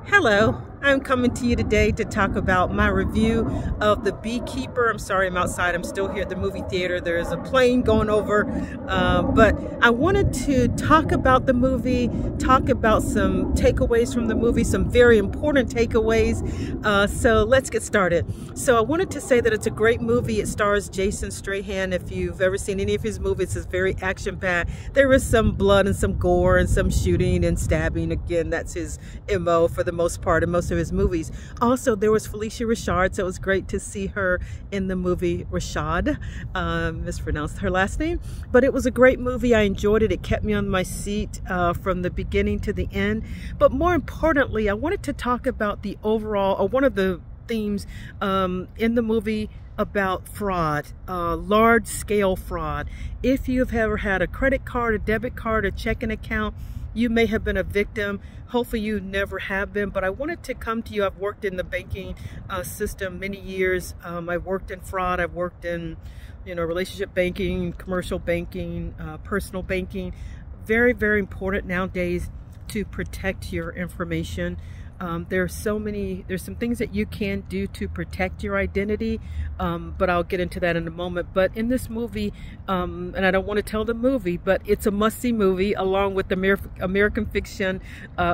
Hello, I'm coming to you today to talk about my review of The Beekeeper. I'm sorry I'm outside. I'm still here at the movie theater. There's a plane going over, but I wanted to talk about the movie, talk about some takeaways from the movie, some very important takeaways. So let's get started. So I wanted to say that it's a great movie. It stars Jason Strahan. If you've ever seen any of his movies, it's very action-packed. There is some blood and some gore and some shooting and stabbing. Again, that's his MO for the most part in most of his movies. Also, there was Felicia Rashad, so it was great to see her in the movie Rashad. Mispronounced her last name, but it was a great movie. I enjoyed it. It kept me on my seat from the beginning to the end. But more importantly, I wanted to talk about the overall, or one of the themes in the movie about fraud, large-scale fraud. If you've ever had a credit card, a debit card, a checking account, you may have been a victim. Hopefully you never have been, but I wanted to come to you. I've worked in the banking system many years. I've worked in fraud. I've worked in, relationship banking, commercial banking, personal banking. Very, very important nowadays to protect your information. There's some things that you can do to protect your identity, but I'll get into that in a moment. But in this movie, and I don't want to tell the movie, but it's a must-see movie along with American Fiction,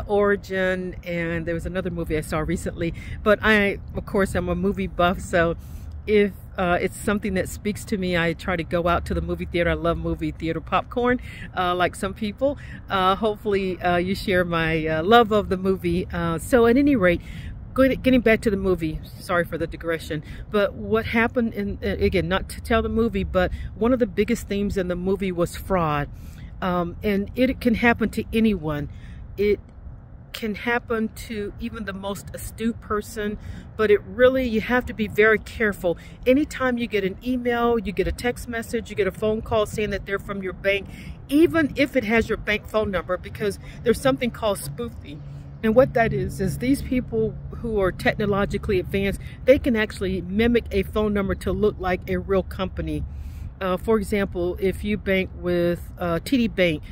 Origin, and there was another movie I saw recently. But of course, I'm a movie buff, so if it's something that speaks to me, I try to go out to the movie theater. I love movie theater popcorn, like some people. Hopefully you share my love of the movie. So at any rate, getting back to the movie, sorry for the digression, but what happened, again, not to tell the movie, but one of the biggest themes in the movie was fraud. And it can happen to anyone. It can happen to even the most astute person, but you have to be very careful. Anytime you get an email, you get a text message, you get a phone call saying that they're from your bank, even if it has your bank phone number, because there's something called spoofing. And what that is these people who are technologically advanced, they can actually mimic a phone number to look like a real company. For example, if you bank with TD Bank,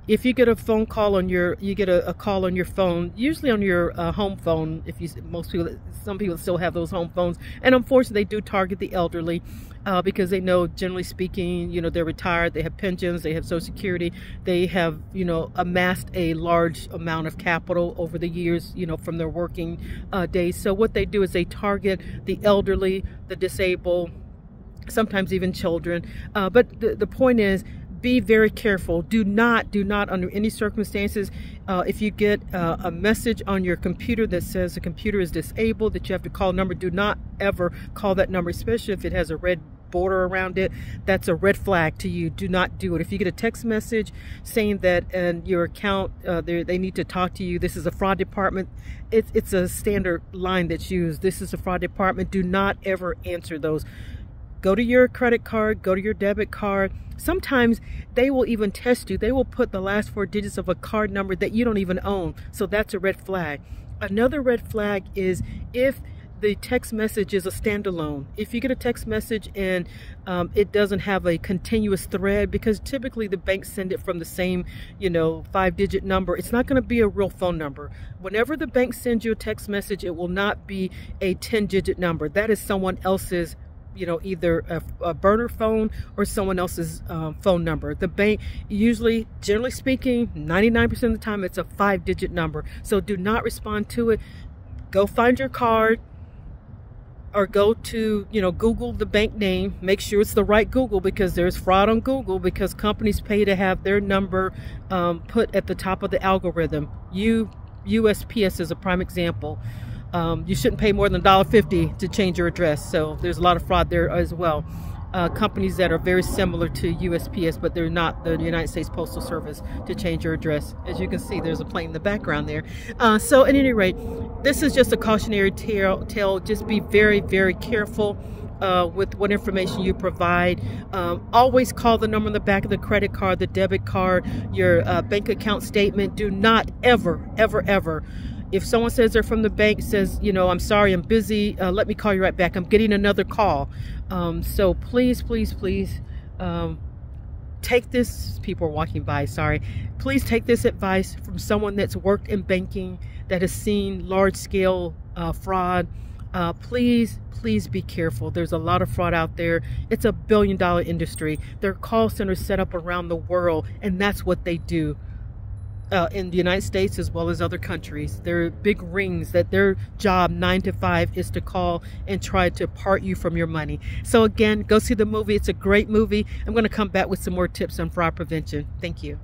if you get a phone call on a call on your phone, usually on your home phone, some people still have those home phones, and unfortunately they do target the elderly because they know, generally speaking, they're retired, they have pensions, they have Social Security, they have, amassed a large amount of capital over the years, from their working days. So what they do is they target the elderly, the disabled, sometimes even children. But the point is, be very careful. Do not under any circumstances, if you get a message on your computer that says the computer is disabled, that you have to call a number, do not ever call that number, especially if it has a red border around it. That's a red flag to you. Do not do it. If you get a text message saying that your account, they need to talk to you, this is a fraud department, it's a standard line that's used. This is a fraud department. Do not ever answer those. Go to your credit card, go to your debit card. Sometimes they will even test you. They will put the last 4 digits of a card number that you don't even own. So that's a red flag. Another red flag is if the text message is a standalone. If you get a text message and it doesn't have a continuous thread, because typically the banks send it from the same, 5-digit number, it's not going to be a real phone number. Whenever the bank sends you a text message, it will not be a 10-digit number. That is someone else's, either a burner phone or someone else's phone number. The bank, usually, generally speaking, 99% of the time, it's a 5-digit number. So do not respond to it. Go find your card, or go to, Google the bank name. Make sure it's the right Google, because there's fraud on Google, because companies pay to have their number put at the top of the algorithm. USPS is a prime example. You shouldn't pay more than $1.50 to change your address. So there's a lot of fraud there as well. Companies that are very similar to USPS, but they're not the United States Postal Service, to change your address. As you can see, there's a plane in the background there. So at any rate, this is just a cautionary tale. Just be very, very careful with what information you provide. Always call the number on the back of the credit card, the debit card, your bank account statement. Do not ever, ever, ever, if someone says they're from the bank, says, I'm sorry, I'm busy, let me call you right back, I'm getting another call. So please, please, please, take this, people are walking by, sorry. Please take this advice from someone that's worked in banking, that has seen large-scale fraud. Please be careful. There's a lot of fraud out there. It's a billion-dollar industry. There are call centers set up around the world, and that's what they do. In the United States as well as other countries. There are big rings that their job 9 to 5 is to call and try to part you from your money. So again, go see the movie. It's a great movie. I'm going to come back with some more tips on fraud prevention. Thank you.